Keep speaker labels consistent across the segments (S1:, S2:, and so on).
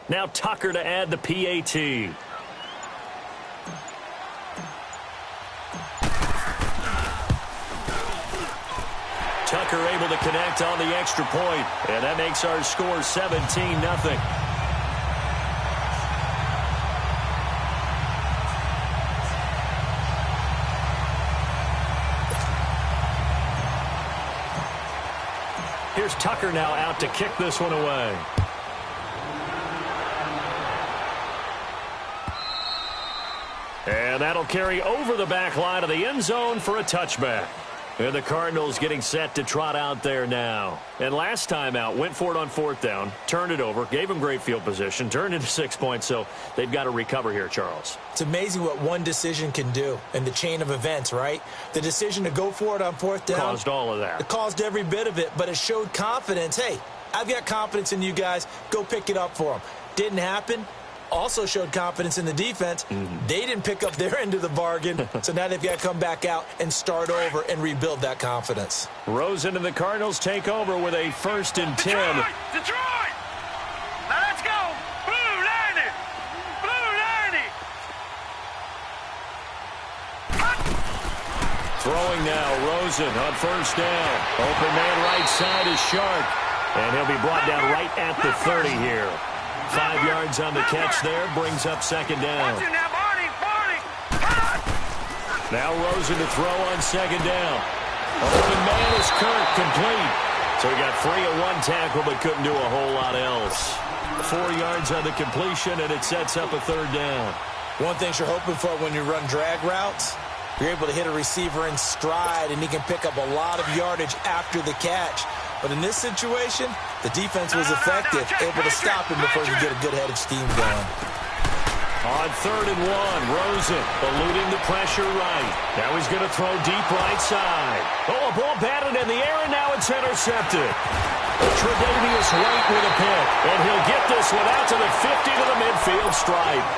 S1: Now Tucker to add the PAT. Tucker able to connect on the extra point, and that makes our score 17-0. Here's Tucker now out to kick this one away. And that'll carry over the back line of the end zone for a touchback. And the Cardinals getting set to trot out there now. And last time out, went for it on 4th down, turned it over, gave them great field position, turned into 6 points, so they've got to recover here, Charles.
S2: It's amazing what one decision can do in the chain of events, right? The decision to go for it on 4th down.
S1: Caused all of that.
S2: It caused every bit of it, but it showed confidence. Hey, I've got confidence in you guys. Go pick it up for them. Didn't happen. Also showed confidence in the defense. They didn't pick up their end of the bargain, so now they've got to come back out and start over and rebuild that confidence.
S1: Rosen and the Cardinals take over with a 1st and 10.
S3: Detroit! Now let's go! Blue line it! Blue line it!
S1: Throwing now, Rosen on 1st down. Open man right side is Shark, and he'll be brought down right at the 30 here. 5 yards on the catch there, brings up 2nd down. Now Rosen to throw on 2nd down. Open man is Kirk, complete. So he got 3 at 1 tackle, but couldn't do a whole lot else. 4 yards on the completion, and it sets up a 3rd down.
S2: One thing you're hoping for when you run drag routes, you're able to hit a receiver in stride, and he can pick up a lot of yardage after the catch. But in this situation, the defense was effective, able to stop him before he could get a good head of steam going.
S1: On 3rd and 1, Rosen eluding the pressure right. Now he's going to throw deep right side. Oh, a ball batted in the air, and now it's intercepted. Tre'Davious White with a pick, and he'll get this one out to the 50 to the midfield stripe.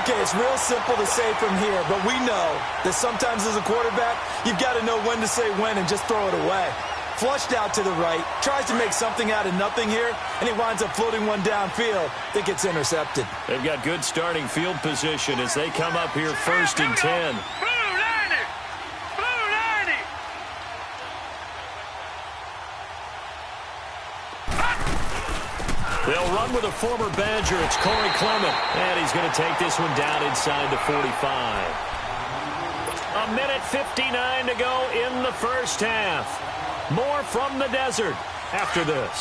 S2: Okay, it's real simple to say from here, but we know that sometimes as a quarterback, you've got to know when to say when and just throw it away. Flushed out to the right, tries to make something out of nothing here, and he winds up floating one downfield that gets intercepted.
S1: They've got good starting field position as they come up here 1st and 10. They'll run with a former Badger. It's Corey Clement, and he's going to take this one down inside the 45. 1:59 to go in the 1st half. More from the desert after this.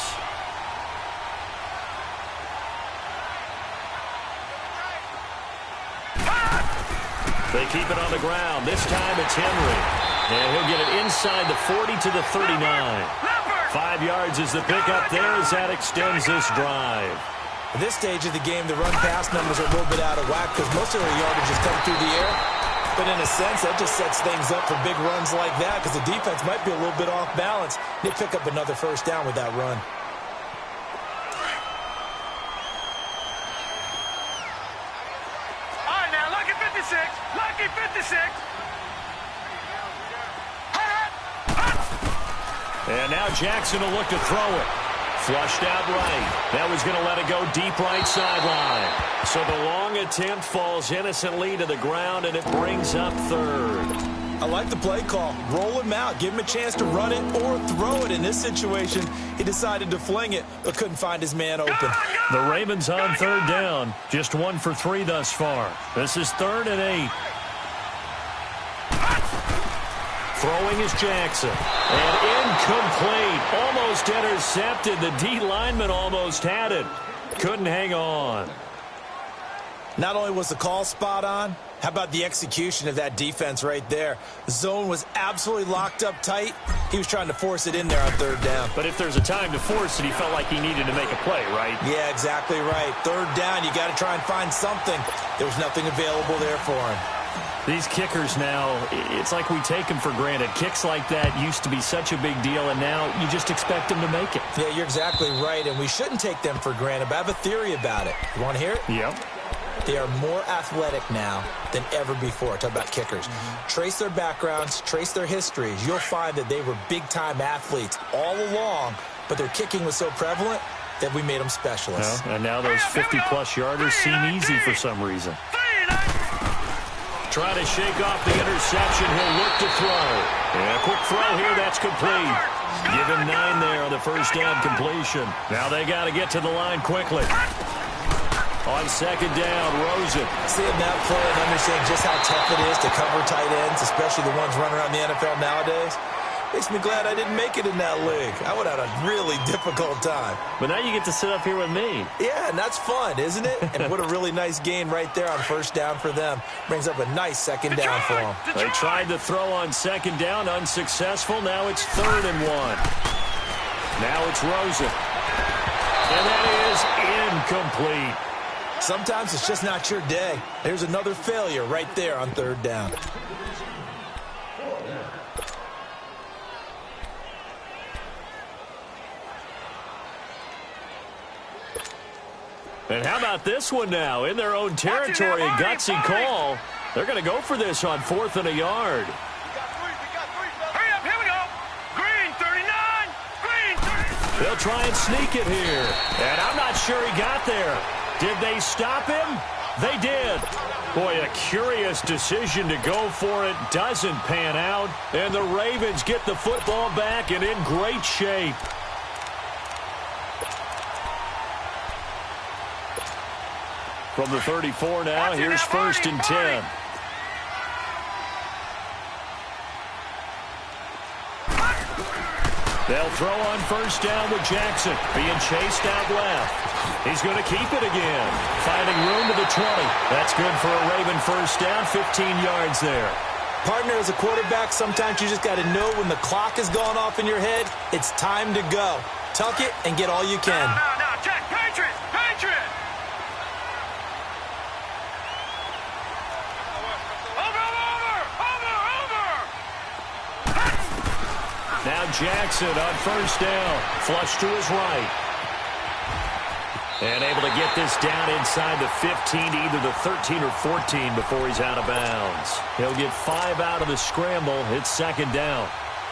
S1: They keep it on the ground. This time it's Henry. And he'll get it inside the 40 to the 39. 5 yards is the pickup there as that extends this drive.
S2: At this stage of the game, the run-pass numbers are a little bit out of whack because most of their yardage is coming through the air. But in a sense, that just sets things up for big runs like that because the defense might be a little bit off balance. They pick up another 1st down with that run.
S3: All right, now, lucky 56. Lucky 56.
S1: And now Jackson will look to throw it. Flushed out right. Now he's going to let it go deep right sideline. So the long attempt falls innocently to the ground, and it brings up 3rd.
S2: I like the play call. Roll him out. Give him a chance to run it or throw it. In this situation, he decided to fling it, but couldn't find his man open.
S1: The Ravens on 3rd down. Just 1 for 3 thus far. This is 3rd and 8. Throwing is Jackson. And incomplete. Almost intercepted. The D lineman almost had it. Couldn't hang on.
S2: Not only was the call spot on, how about the execution of that defense right there? The zone was absolutely locked up tight. He was trying to force it in there on 3rd down.
S1: But if there's a time to force it, he felt like he needed to make a play, right?
S2: Yeah, exactly right. 3rd down, you got to try and find something. There was nothing available there for him.
S1: These kickers now, it's like we take them for granted. Kicks like that used to be such a big deal, and now you just expect them to make it.
S2: Yeah, you're exactly right, and we shouldn't take them for granted, but I have a theory about it. You want to hear it?
S1: Yep.
S2: They are more athletic now than ever before. Talk about kickers. Trace their backgrounds, trace their histories. You'll find that they were big-time athletes all along, but their kicking was so prevalent, that we made them specialists.
S1: Well, and now those 50-plus yarders seem easy for some reason. Trying to shake off the interception. He'll look to throw. And a quick throw here. That's complete. Give him 9 there on the first down completion. Now they got to get to the line quickly. On second down, Rosen.
S2: Seeing that play and understanding just how tough it is to cover tight ends, especially the ones running around the NFL nowadays, makes me glad I didn't make it in that league. I would have had a really difficult time.
S1: But now you get to sit up here with me.
S2: Yeah, and that's fun, isn't it? And what a really nice gain right there on first down for them. Brings up a nice second down for them.
S1: They tried to throw on second down, unsuccessful. Now it's 3rd and 1. Now it's Rosen. And that is incomplete.
S2: Sometimes it's just not your day. There's another failure right there on 3rd down.
S1: And how about this one now? In their own territory, a gutsy call. They're going to go for this on 4th and a yard.
S3: Hurry up, here we go. Green 39, green 30.
S1: They'll try and sneak it here. And I'm not sure he got there. Did they stop him? They did. Boy, a curious decision to go for it. Doesn't pan out. And the Ravens get the football back and in great shape. From the 34 now, here's 1st and 10. They'll throw on first down with Jackson. Being chased out left. He's going to keep it again. Finding room to the 20. That's good for a Raven first down. 15 yards there.
S2: Partner, as a quarterback, sometimes you just got to know when the clock is going off in your head, it's time to go. Tuck it and get all you can.
S3: No, check. Patriot.
S1: Now Jackson on first down. Flush to his right. And able to get this down inside the 15, either the 13 or 14 before he's out of bounds. He'll get 5 out of the scramble. It's 2nd down.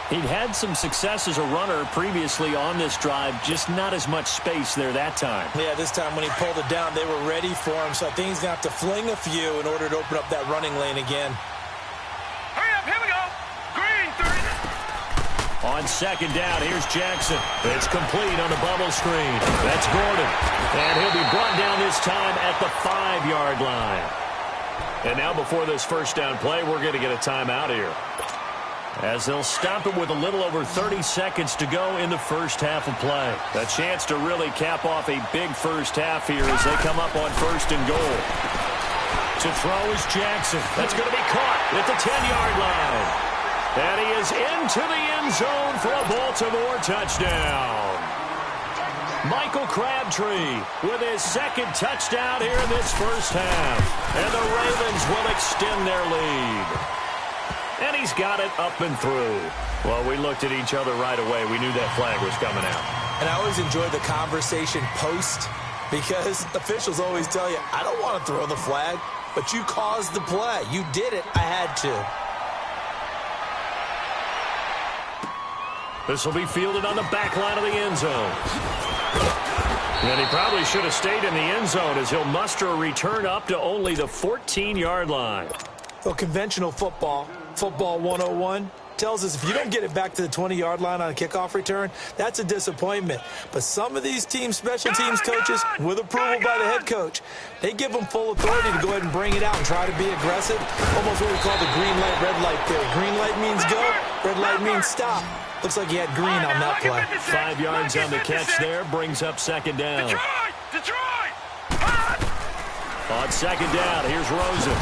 S1: He'd had some success as a runner previously on this drive, just not as much space there that time.
S2: Yeah, this time when he pulled it down, they were ready for him, so I think he's going to have to fling a few in order to open up that running lane again.
S3: Hurry up, here we go. Green 30.
S1: On second down, here's Jackson. It's complete on the bubble screen. That's Gordon. And he'll be brought down this time at the 5-yard line. And now before this first down play, we're going to get a timeout here, as they'll stop it with a little over 30 seconds to go in the first half of play. A chance to really cap off a big first half here as they come up on 1st and goal. To throw is Jackson. That's going to be caught at the 10-yard line. And he is into the end zone for a Baltimore touchdown. Michael Crabtree with his 2nd touchdown here in this first half. And the Ravens will extend their lead. And he's got it up and through. Well, we looked at each other right away. We knew that flag was coming out.
S2: And I always enjoy the conversation post, because officials always tell you, I don't want to throw the flag, but you caused the play. You did it. I had to.
S1: This will be fielded on the back line of the end zone. And he probably should have stayed in the end zone, as he'll muster a return up to only the 14-yard line.
S2: Well, conventional football 101, tells us if you don't get it back to the 20-yard line on a kickoff return, that's a disappointment. But some of these special teams coaches, with approval by the head coach, they give them full authority to go ahead and bring it out and try to be aggressive. Almost what we call the green light, red light theory. Green light means go, red light means stop. Looks like he had green on that play.
S1: 5 yards on the catch there, brings up 2nd down.
S3: Detroit!
S1: On 2nd down, here's Rosen.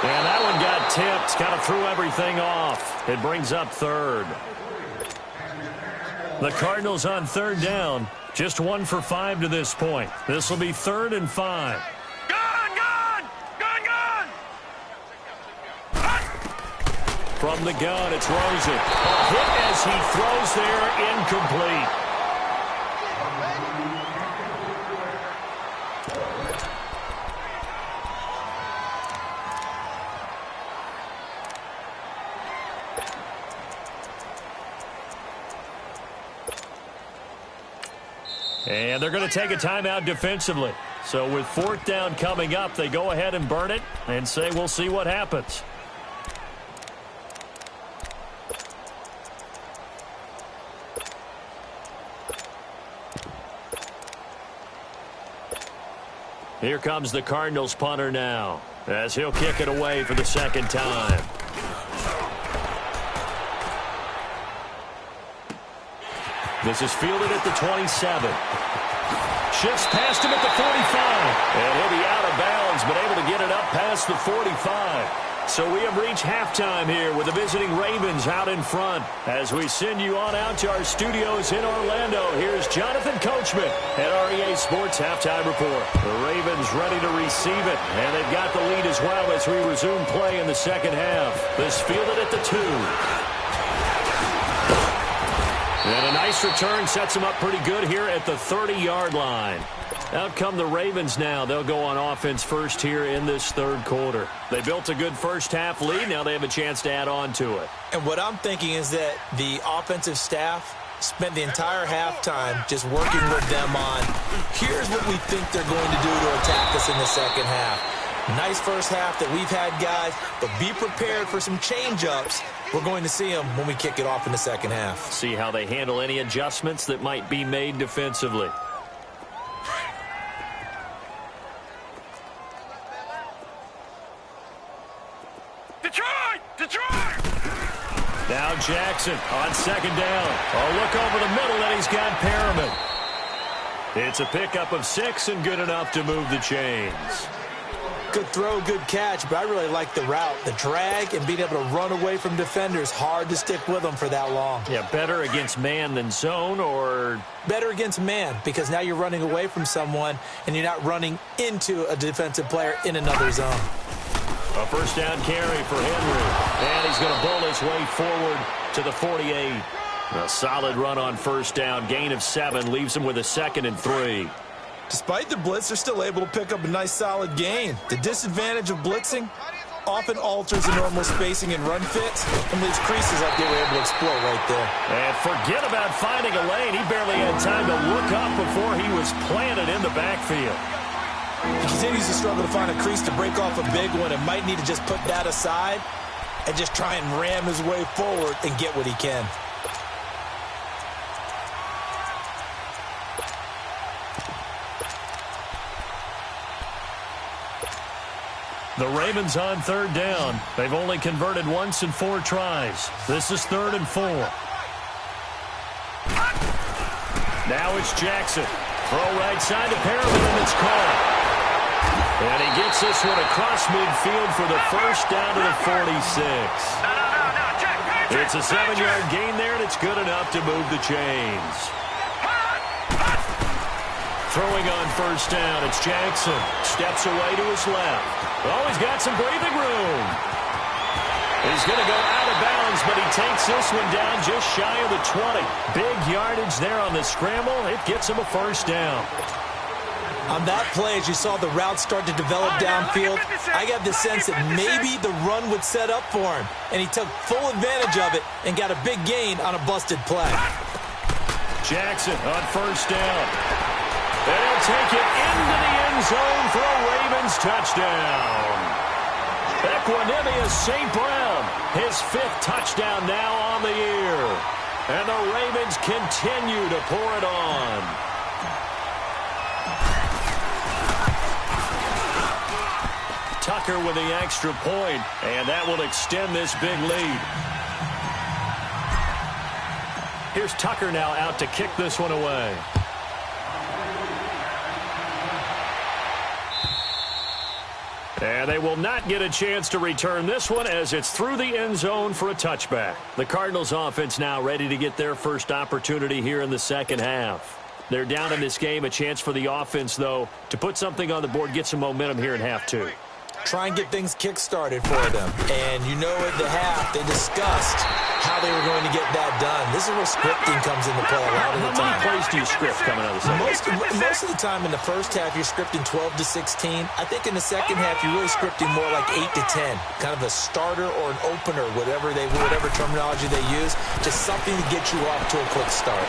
S1: And that one got tipped, kind of threw everything off. It brings up 3rd. The Cardinals on 3rd down, just 1 for 5 to this point. This will be 3rd and 5. From the gun, it's Rosen. A hit as he throws there, incomplete. And they're going to take a timeout defensively. So with 4th down coming up, they go ahead and burn it and say we'll see what happens. Here comes the Cardinals punter now, as he'll kick it away for the 2nd time. This is fielded at the 27. Shifts past him at the 45. And he'll be out of bounds, but able to get it up past the 45. So we have reached halftime here with the visiting Ravens out in front. As we send you on out to our studios in Orlando, here's Jonathan Coachman at REA Sports Halftime Report. The Ravens ready to receive it, and they've got the lead as well as we resume play in the 2nd half. This fielded at the 2. And a nice return sets them up pretty good here at the 30-yard line. Out come the Ravens now. They'll go on offense first here in this 3rd quarter. They built a good first-half lead. Now they have a chance to add on to it.
S2: And what I'm thinking is that the offensive staff spent the entire halftime just working with them on, here's what we think they're going to do to attack us in the 2nd half. Nice first half that we've had, guys, but be prepared for some change-ups. We're going to see them when we kick it off in the 2nd half.
S1: See how they handle any adjustments that might be made defensively.
S3: Detroit!
S1: Now Jackson on 2nd down. Oh, look over the middle, and he's got Perriman. It's a pickup of 6 and good enough to move the chains.
S2: Good throw, good catch, but I really like the route. The drag and being able to run away from defenders, hard to stick with them for that long.
S1: Yeah, better against man than zone, or?
S2: Better against man, because now you're running away from someone and you're not running into a defensive player in another zone.
S1: A 1st down carry for Henry, and he's going to bull his way forward to the 48. A solid run on 1st down, gain of 7, leaves him with a 2nd and 3.
S2: Despite the blitz, they're still able to pick up a nice solid gain. The disadvantage of blitzing often alters the normal spacing and run fits and leaves creases like they were able to exploit right there.
S1: And forget about finding a lane. He barely had time to look up before he was planted in the backfield.
S2: He continues to struggle to find a crease to break off a big one and might need to just put that aside and just try and ram his way forward and get what he can.
S1: The Ravens on 3rd down. They've only converted once in 4 tries. This is 3rd and 4. Now it's Jackson. Throw right side to Perriman, and it's caught. And he gets this one across midfield for the 1st down to the 46. It's a 7-yard gain there, and it's good enough to move the chains. Throwing on 1st down, it's Jackson. Steps away to his left. Oh, he's got some breathing room. He's going to go out of bounds, but he takes this one down just shy of the 20. Big yardage there on the scramble. It gets him a 1st down.
S2: On that play, as you saw the route start to develop downfield, I got the sense that maybe the run would set up for him, and he took full advantage of it and got a big gain on a busted play.
S1: Jackson on 1st down. And he'll take it into the end zone for a Ravens touchdown. Equanimous St. Brown, his 5th touchdown now on the year. And the Ravens continue to pour it on. Tucker with the extra point, and that will extend this big lead. Here's Tucker now out to kick this one away. And they will not get a chance to return this one as it's through the end zone for a touchback. The Cardinals offense now ready to get their first opportunity here in the 2nd half. They're down in this game. A chance for the offense, though, to put something on the board, get some momentum here in half 2.
S2: Try and get things kick-started for them. And you know at the half, they discussed how they were going to get that done. This is where scripting comes into play a lot of the time.
S1: How many plays do you script coming out of the second?
S2: Most of the time in the first half, you're scripting 12 to 16. I think in the second half, you're really scripting more like 8 to 10. Kind of a starter or an opener, whatever terminology they use. Just something to get you off to a quick start.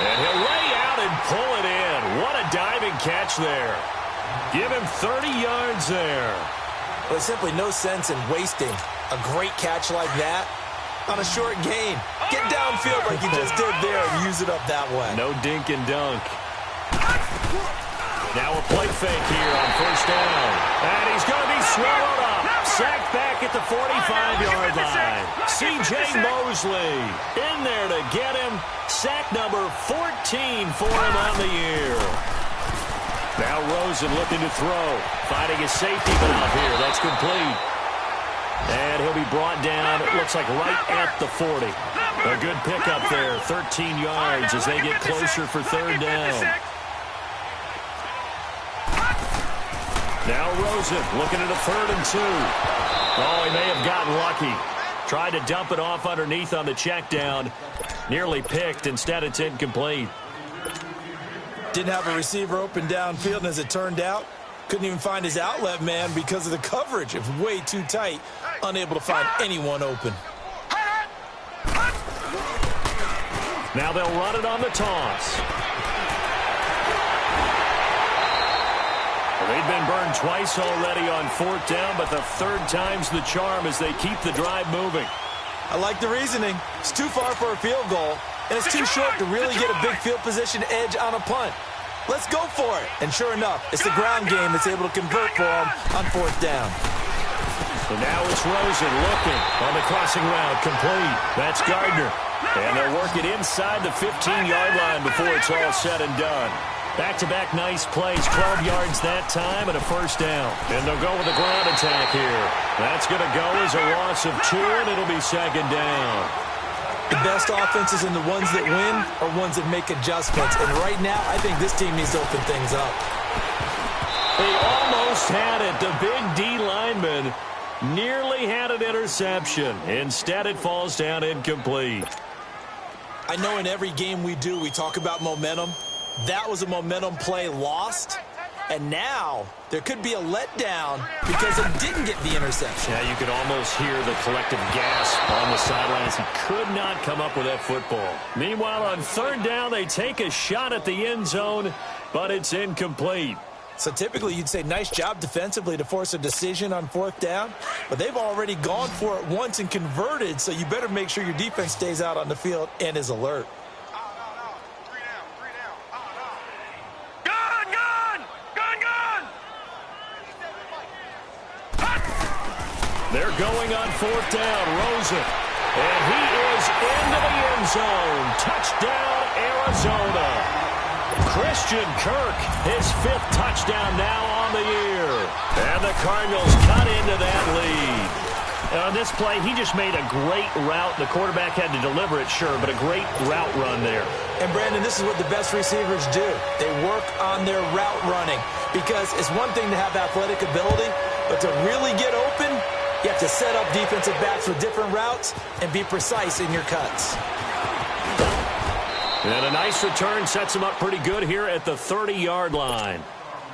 S1: And he'll lay out and pull it in. What a diving catch there. Give him 30 yards there.
S2: Well, there's simply no sense in wasting a great catch like that on a short gain. Get downfield like you just did there and use it up that way.
S1: No dink and dunk. Now a play fake here on first down. And he's going to be swallowed up. Sacked back at the 45-yard line. C.J. Mosley in there to get him. Sack number 14 for him on the year. Now Rosen looking to throw. Finding his safety valve here. That's complete. And he'll be brought down, it looks like right at the 40. A good pickup there, 13 yards as they get closer for third down. Now Rosen looking at a 3rd and 2. Oh, he may have gotten lucky. Tried to dump it off underneath on the check down. Nearly picked. Instead, it's incomplete.
S2: Didn't have a receiver open downfield, and as it turned out, couldn't even find his outlet man because of the coverage. It was way too tight. Unable to find anyone open.
S1: Now they'll run it on the toss. They've been burned twice already on 4th down, but the 3rd time's the charm as they keep the drive moving.
S2: I like the reasoning. It's too far for a field goal, and it's too short to really get a big field position edge on a punt. Let's go for it. And sure enough, it's the ground game that's able to convert for them on 4th down.
S1: So now it's Rosen looking on the crossing route, complete. That's Gardner. And they'll work it inside the 15-yard line before it's all said and done. Back-to-back nice plays, 12 yards that time and a first down. And they'll go with a ground attack here. That's going to go as a loss of 2, and it'll be 2nd down.
S2: The best offenses and the ones that win are ones that make adjustments. And right now, I think this team needs to open things up.
S1: They almost had it. The big D lineman nearly had an interception. Instead, it falls down incomplete.
S2: I know in every game we do, we talk about momentum. That was a momentum play lost. And now there could be a letdown because it didn't get the interception.
S1: Yeah, you could almost hear the collective gasp on the sidelines. He could not come up with that football. Meanwhile, on 3rd down, they take a shot at the end zone, but it's incomplete.
S2: So typically you'd say nice job defensively to force a decision on 4th down, but they've already gone for it once and converted, so you better make sure your defense stays out on the field and is alert.
S1: They're going on 4th down. Rosen. And he is into the end zone. Touchdown, Arizona. Christian Kirk, his 5th touchdown now on the year. And the Cardinals cut into that lead. And on this play, he just made a great route. The quarterback had to deliver it, sure, but a great route run there.
S2: And, Brandon, this is what the best receivers do. They work on their route running because it's one thing to have athletic ability, but to really get open, you have to set up defensive backs with different routes and be precise in your cuts.
S1: And a nice return sets them up pretty good here at the 30-yard line.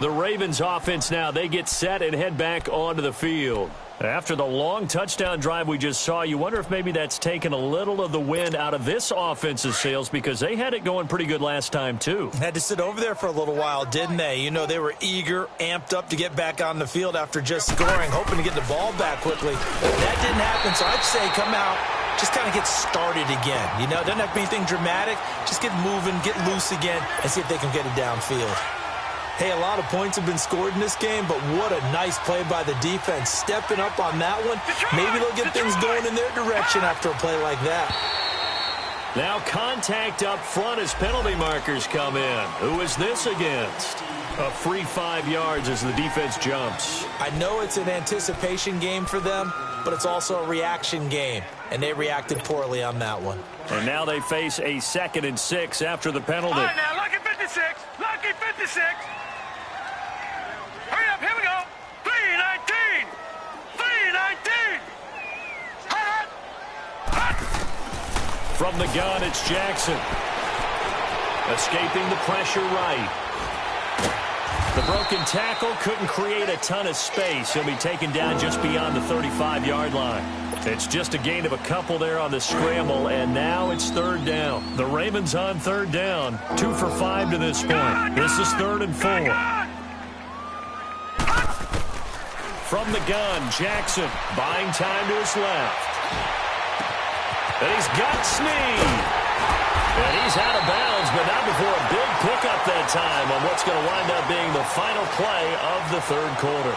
S1: The Ravens offense now, they get set and head back onto the field. After the long touchdown drive we just saw, you wonder if maybe that's taken a little of the wind out of this offense's sails because they had it going pretty good last time too.
S2: Had to sit over there for a little while, didn't they? You know, they were eager, amped up to get back on the field after just scoring, hoping to get the ball back quickly. That didn't happen, so I'd say come out, just kind of get started again. You know, doesn't have to be anything dramatic. Just get moving, get loose again, and see if they can get it downfield. Hey, a lot of points have been scored in this game, but what a nice play by the defense. Stepping up on that one, maybe they'll get things going in their direction after a play like that.
S1: Now contact up front as penalty markers come in. Who is this against? A free 5 yards as the defense jumps.
S2: I know it's an anticipation game for them, but it's also a reaction game, and they reacted poorly on that one.
S1: And now they face a 2nd and 6 after the penalty.
S3: All right, now, lucky 56. Lucky 56. Hurry up, here we go. 3-19. 3-19. Hot, hot.
S1: From the gun, it's Jackson. Escaping the pressure right. The broken tackle couldn't create a ton of space. He'll be taken down just beyond the 35-yard line. It's just a gain of a couple there on the scramble, and now it's third down. The Ravens on third down, 2 for 5 to this point. This is 3rd and 4. From the gun, Jackson buying time to his left. And he's got Snead. And he's out of bounds, but not before a big pickup that time on what's going to wind up being the final play of the third quarter.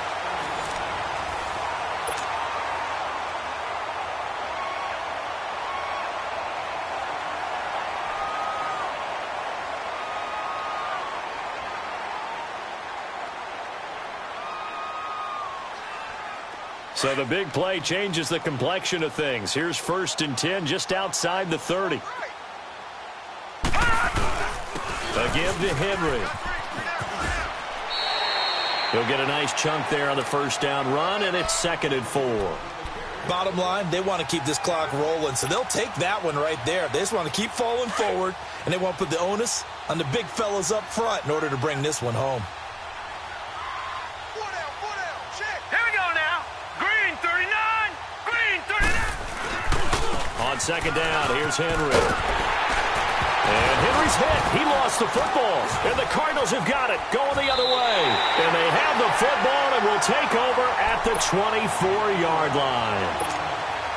S1: So the big play changes the complexion of things. Here's 1st and 10 just outside the 30. A give to Henry. He'll get a nice chunk there on the first down run, and it's 2nd and 4.
S2: Bottom line, they want to keep this clock rolling, so they'll take that one right there. They just want to keep falling forward, and they want to put the onus on the big fellas up front in order to bring this one home.
S1: On 2nd down, here's Henry. And Henry's hit. He lost the football. And the Cardinals have got it, going the other way. And they have the football and will take over at the 24-yard line.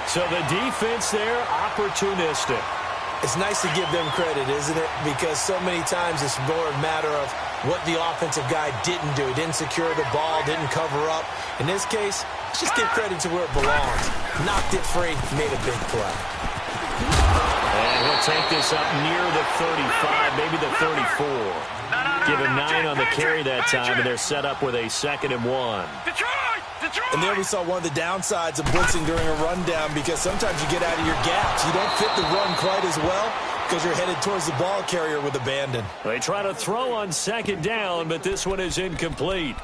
S1: So the defense there, opportunistic.
S2: It's nice to give them credit, isn't it? Because so many times it's more a matter of what the offensive guy didn't do. He didn't secure the ball, didn't cover up. In this case, let's just give credit to where it belongs. Knocked it free, made a big play.
S1: And he'll take this up near the 35, maybe the 34. Give him 9 on the carry that time, and they're set up with a 2nd and 1.
S2: And there we saw one of the downsides of blitzing during a rundown, because sometimes you get out of your gaps. You don't fit the run quite as well because you're headed towards the ball carrier with abandon.
S1: They try to throw on 2nd down, but this one is incomplete.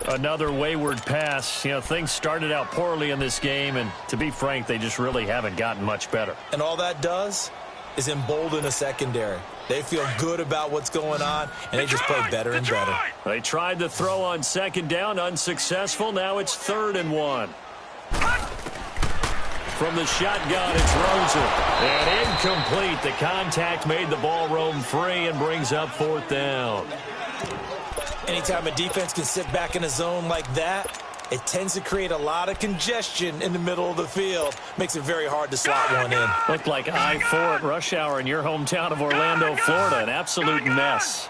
S1: Another wayward pass. You know, things started out poorly in this game, and to be frank, they just really haven't gotten much better.
S2: And all that does is embolden a secondary. They feel good about what's going on, and they just play better and better.
S1: They tried to throw on 2nd down, unsuccessful. Now it's 3rd and 1. From the shotgun, it's Rosen. And incomplete. The contact made the ball roam free and brings up 4th down.
S2: Anytime a defense can sit back in a zone like that, it tends to create a lot of congestion in the middle of the field. Makes it very hard to slot one in.
S1: Looked like I-4 at rush hour in your hometown of Orlando, Florida. An absolute mess.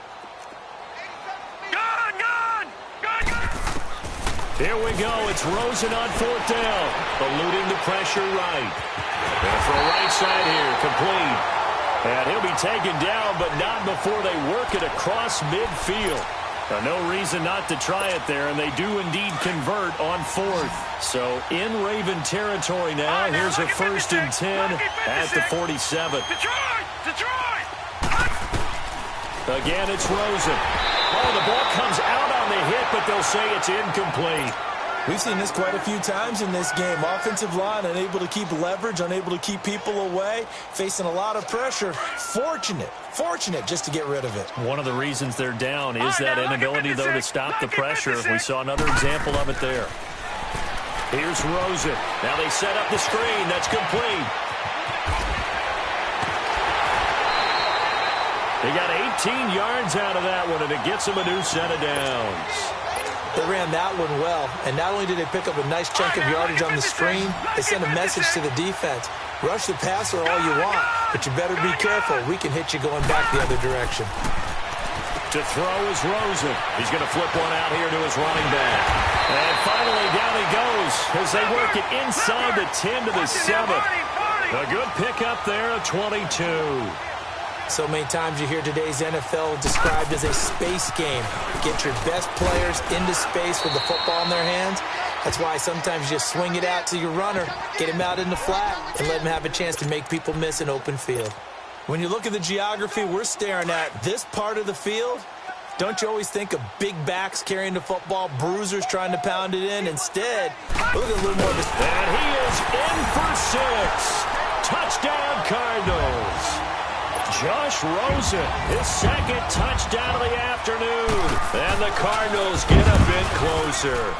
S1: Here we go. It's Rosen on 4th down. Eluding the pressure right. And for a right side here, complete. And he'll be taken down, but not before they work it across midfield. No reason not to try it there, and they do indeed convert on 4th. So in Raven territory now. Here's a 1st and 10 at the 47. Detroit! Again, it's Rosen. Oh, the ball comes out on the hit, but they'll say it's incomplete.
S2: We've seen this quite a few times in this game. Offensive line unable to keep leverage, unable to keep people away, facing a lot of pressure. Fortunate just to get rid of it. One
S1: of the reasons they're down is that inability, though, to stop the pressure. We saw another example of it there. Here's Rosen. Now they set up the screen. That's complete. He got 18 yards out of that one, and it gets him a new set of downs.
S2: They ran that one well, and not only did they pick up a nice chunk of yardage on the screen, they sent a message to the defense. Rush the passer all you want, but you better be careful. We can hit you going back the other direction.
S1: To throw is Rosen. He's going to flip one out here to his running back. And finally, down he goes as they work it inside the 10 to the 7. A good pickup there, a 22.
S2: So many times you hear today's NFL described as a space game. Get your best players into space with the football in their hands. That's why sometimes you just swing it out to your runner, get him out in the flat, and let him have a chance to make people miss an open field. When you look at the geography we're staring at, this part of the field, don't you always think of big backs carrying the football, bruisers trying to pound it in? Instead, look at a little more of a...
S1: And he is in for 6. Touchdown, Cardinals. Josh Rosen, his second touchdown of the afternoon. And the Cardinals get a bit closer.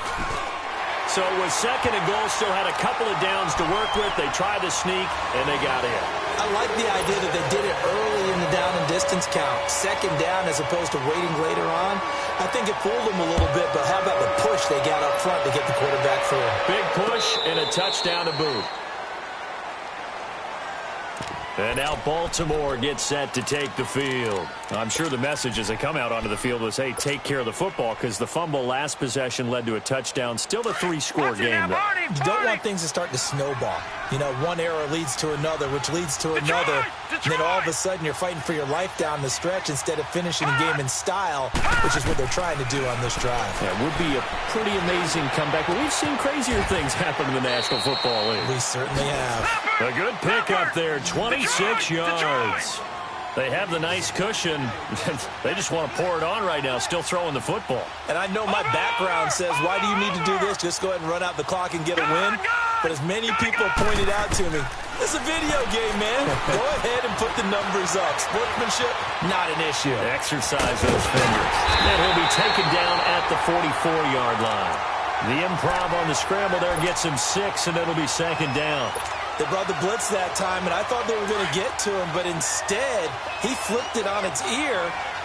S1: So it was second and goal, still had a couple of downs to work with. They tried to sneak, and they got in.
S2: I like the idea that they did it early in the down and distance count. Second down as opposed to waiting later on. I think it fooled them a little bit, but how about the push they got up front to get the quarterback through?
S1: Big push and a touchdown to boot. And now Baltimore gets set to take the field. I'm sure the message as they come out onto the field was, hey, take care of the football, because the fumble last possession led to a touchdown. Still a three-score game, though.
S2: You don't want things to start to snowball. You know, one error leads to another, which leads to another. And then all of a sudden you're fighting for your life down the stretch instead of finishing the game in style, which is what they're trying to do on this drive.
S1: Yeah, it would be a pretty amazing comeback, but we've seen crazier things happen in the National Football League.
S2: We certainly have.
S1: A good pickup there, 26 yards. They have the nice cushion. They just want to pour it on right now, still throwing the football.
S2: And I know my background says, why do you need to do this? Just go ahead and run out the clock and get a win. But as many people pointed out to me, it's a video game, man. Go ahead and put the numbers up. Sportsmanship, not an issue.
S1: Exercise those fingers. And he'll be taken down at the 44-yard line. The improv on the scramble there gets him 6, and it'll be second down.
S2: They brought the blitz that time, and I thought they were going to get to him, but instead, he flipped it on its ear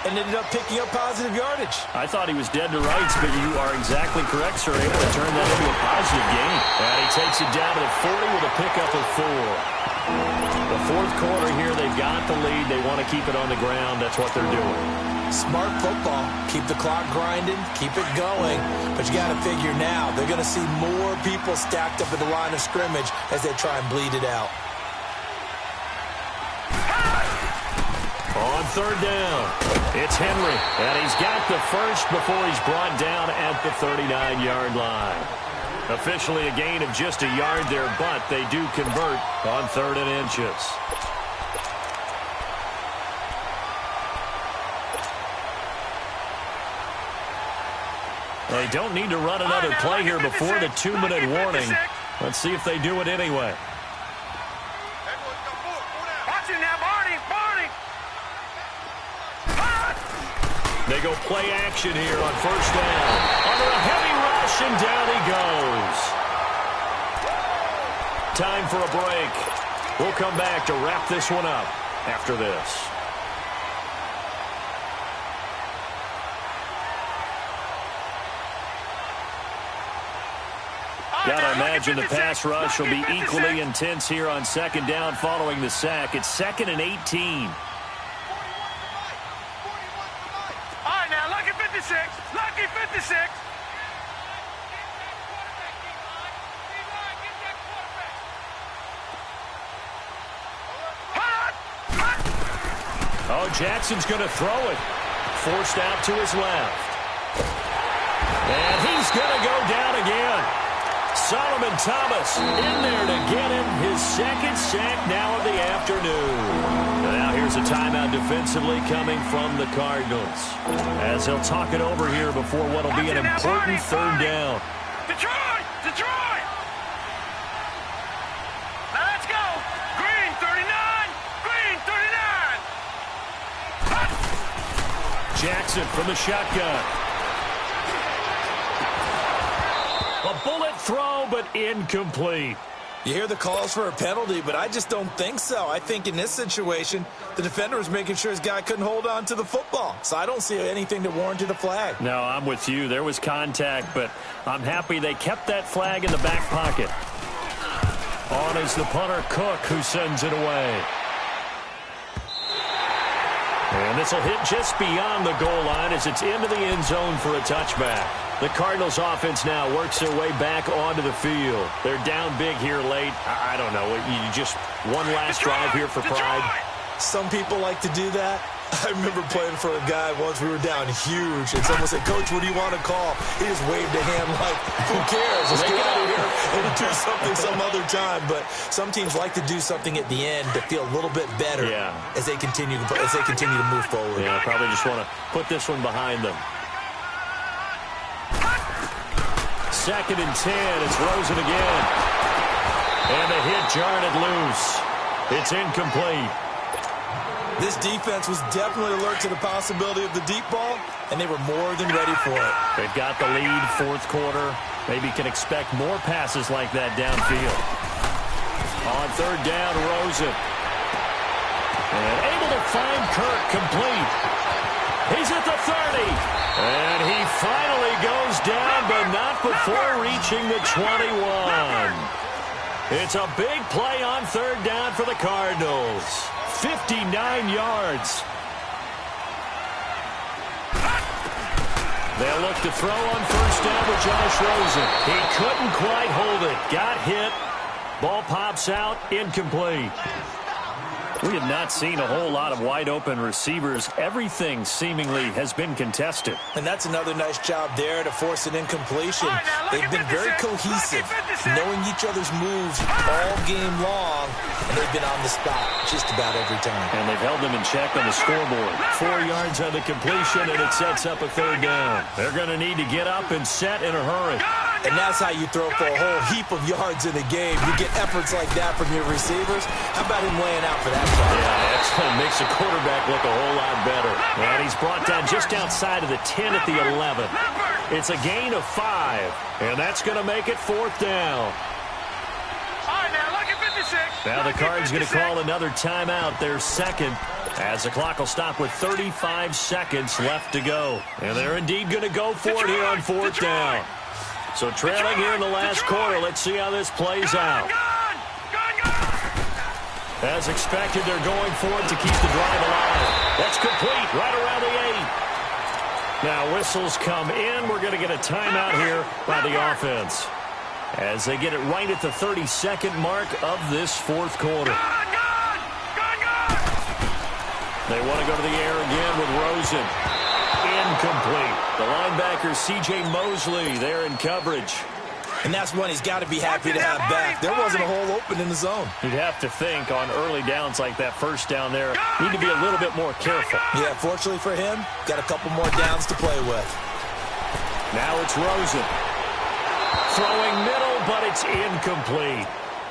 S2: and ended up picking up positive yardage.
S1: I thought he was dead to rights, but you are exactly correct, sir. Able to turn that into a positive gain. And he takes it down to the 40 with a pickup of 4. The fourth quarter here, they've got the lead. They want to keep it on the ground. That's what they're doing.
S2: Smart football. Keep the clock grinding. Keep it going. But you got to figure now, they're going to see more people stacked up at the line of scrimmage as they try and bleed it out.
S1: On third down, it's Henry. And he's got the first before he's brought down at the 39-yard line. Officially a gain of just a yard there, but they do convert on 3rd and inches. They don't need to run another play here before the 2-minute warning. Let's see if they do it anyway.
S3: Watch it now, Barney.
S1: They go play action here on first down. Under a heavy rush, and down he goes. Time for a break. We'll come back to wrap this one up after this. Got to imagine the pass rush will be equally intense here on second down following the sack. It's 2nd and 18.
S3: All right, now, lucky 56. Lucky 56.
S1: Oh, Jackson's going to throw it. Forced out to his left. And he's going to go down again. Solomon Thomas in there to get him his second sack now of the afternoon. Now here's a timeout defensively coming from the Cardinals, as they'll talk it over here before what will be an important third down.
S3: Detroit! Now let's go. Green 39. Green 39.
S1: Jackson from the shotgun. A bullet throw, but incomplete.
S2: You hear the calls for a penalty, but I just don't think so. I think in this situation, the defender was making sure his guy couldn't hold on to the football. So I don't see anything to warrant a flag.
S1: No, I'm with you. There was contact, but I'm happy they kept that flag in the back pocket. On is the punter, Cook, who sends it away. And this will hit just beyond the goal line as it's into the end zone for a touchback. The Cardinals offense now works their way back onto the field. They're down big here late. I don't know. You just one last drive here for pride.
S2: Some people like to do that. I remember playing for a guy once. We were down huge, and someone said, "Coach, what do you want to call?" He just waved a hand like, "Who cares? Let's get out of here and do something some other time." But some teams like to do something at the end to feel a little bit better as they continue to move forward.
S1: Yeah, probably just want to put this one behind them. 2nd and 10. It's Rosen again, and the hit jarred it loose. It's incomplete.
S2: This defense was definitely alert to the possibility of the deep ball, and they were more than ready for it.
S1: They've got the lead, fourth quarter. Maybe can expect more passes like that downfield. On third down, Rosen. And able to find Kirk complete. He's at the 30. And he finally goes down, but not before reaching the 21. It's a big play on third down for the Cardinals. 59 yards. They'll look to throw on first down with Josh Rosen. He couldn't quite hold it. Got hit. Ball pops out. Incomplete. We have not seen a whole lot of wide-open receivers. Everything seemingly has been contested.
S2: And that's another nice job there to force an incompletion. They've been very cohesive, knowing each other's moves all game long, and they've been on the spot just about every time.
S1: And they've held them in check on the scoreboard. 4 yards on the completion, and it sets up a third down. They're going to need to get up and set in a hurry.
S2: And that's how you throw for a whole heap of yards in the game. You get efforts like that from your receivers. How about him laying out for that try?
S1: Yeah, that makes the quarterback look a whole lot better. And he's brought down just outside of the 10 at the 11. It's a gain of 5, and that's going to make it fourth down.
S3: All right, now look at 56.
S1: Now the Cards going to call another timeout, their second, as the clock will stop with 35 seconds left to go. And they're indeed going to go for it here on fourth down. So trailing here in the last quarter, let's see how this plays out. As expected, they're going for it to keep the drive alive. That's complete right around the 8. Now whistles come in. We're going to get a timeout here by the offense as they get it right at the 32nd mark of this fourth quarter. They want to go to the air again with Rosen. Incomplete. The linebacker, C.J. Mosley, there in coverage.
S2: And that's one he's got to be happy to have back. There wasn't a hole open in the zone.
S1: You'd have to think on early downs like that first down there, need to be a little bit more careful.
S2: Yeah, fortunately for him, got a couple more downs to play with.
S1: Now it's Rosen. Throwing middle, but it's incomplete.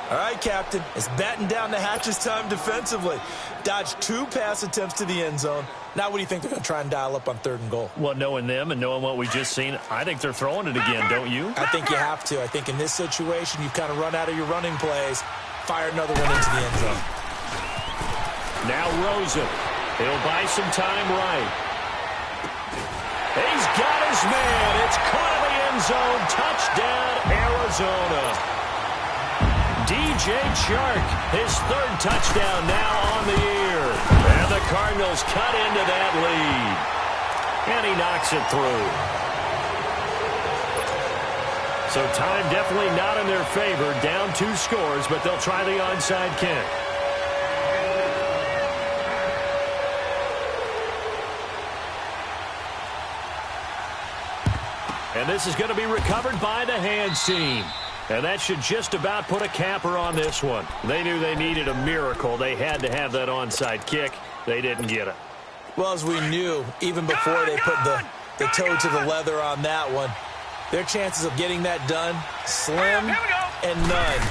S2: All right, Captain, it's batten down the hatches time defensively. Dodged 2 pass attempts to the end zone. Now what do you think they're going to try and dial up on third and goal?
S1: Well, knowing them and knowing what we just seen, I think they're throwing it again, don't you?
S2: I think you have to. I think in this situation, you've kind of run out of your running plays. Fire another one into the end zone.
S1: Now Rosen. He'll buy some time right. He's got his man. It's caught in the end zone. Touchdown, Arizona. DJ Chark, his third touchdown now on the year. And the Cardinals cut into that lead. And he knocks it through. So time definitely not in their favor. Down 2 scores, but they'll try the onside kick. And this is going to be recovered by the hands team. And that should just about put a capper on this one. They knew they needed a miracle. They had to have that onside kick. They didn't get it.
S2: Well, as we knew, even before they put the toe to the leather on that one, their chances of getting that done, slim and none.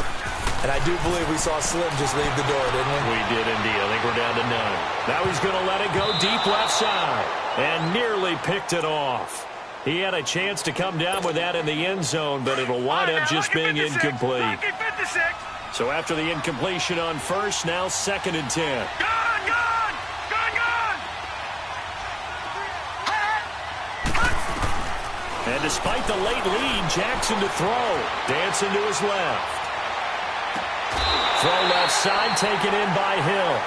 S2: And I do believe we saw Slim just leave the door, didn't we?
S1: We did indeed. I think we're down to none. Now he's going to let it go deep left side and nearly picked it off. He had a chance to come down with that in the end zone, but it'll wind up just being incomplete. So after the incompletion on first, now 2nd and 10. And despite the late lead, Jackson to throw. Dancing to his left. Throw left side, taken in by Hill.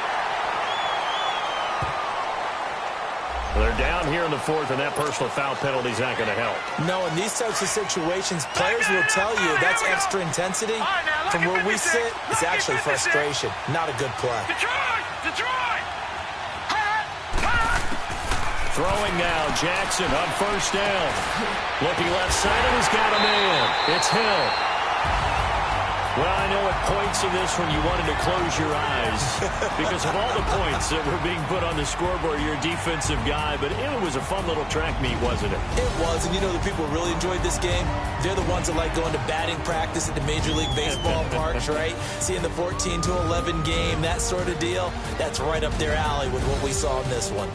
S1: They're down here in the 4th, and that personal foul penalty is not going to help.
S2: No, in these types of situations, players will tell you that's extra intensity. From where we sit, it's actually frustration. Not a good play.
S1: Throwing now, Jackson on first down. Looking left side, and he's got a man. It's Hill. Well, I know at points of this when you wanted to close your eyes because of all the points that were being put on the scoreboard. You're a defensive guy, but it was a fun little track meet, wasn't it?
S2: It was, and you know the people who really enjoyed this game? They're the ones that like going to batting practice at the Major League Baseball parks, right? Seeing the 14-11 game, that sort of deal, that's right up their alley with what we saw in this one.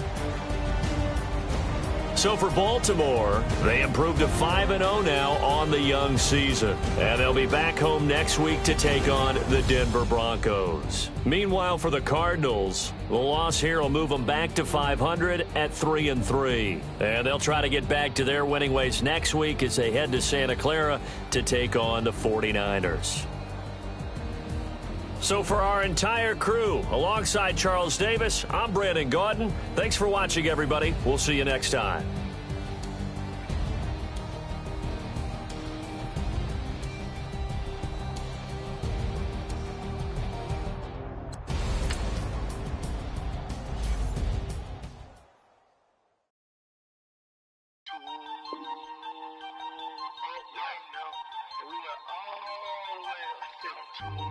S1: So for Baltimore, they improved to 5-0 now on the young season. And they'll be back home next week to take on the Denver Broncos. Meanwhile, for the Cardinals, the loss here will move them back to 500 at 3-3. And they'll try to get back to their winning ways next week as they head to Santa Clara to take on the 49ers. So for our entire crew, alongside Charles Davis, I'm Brandon Gaudin. Thanks for watching, everybody. We'll see you next time.
S3: We were all the way up.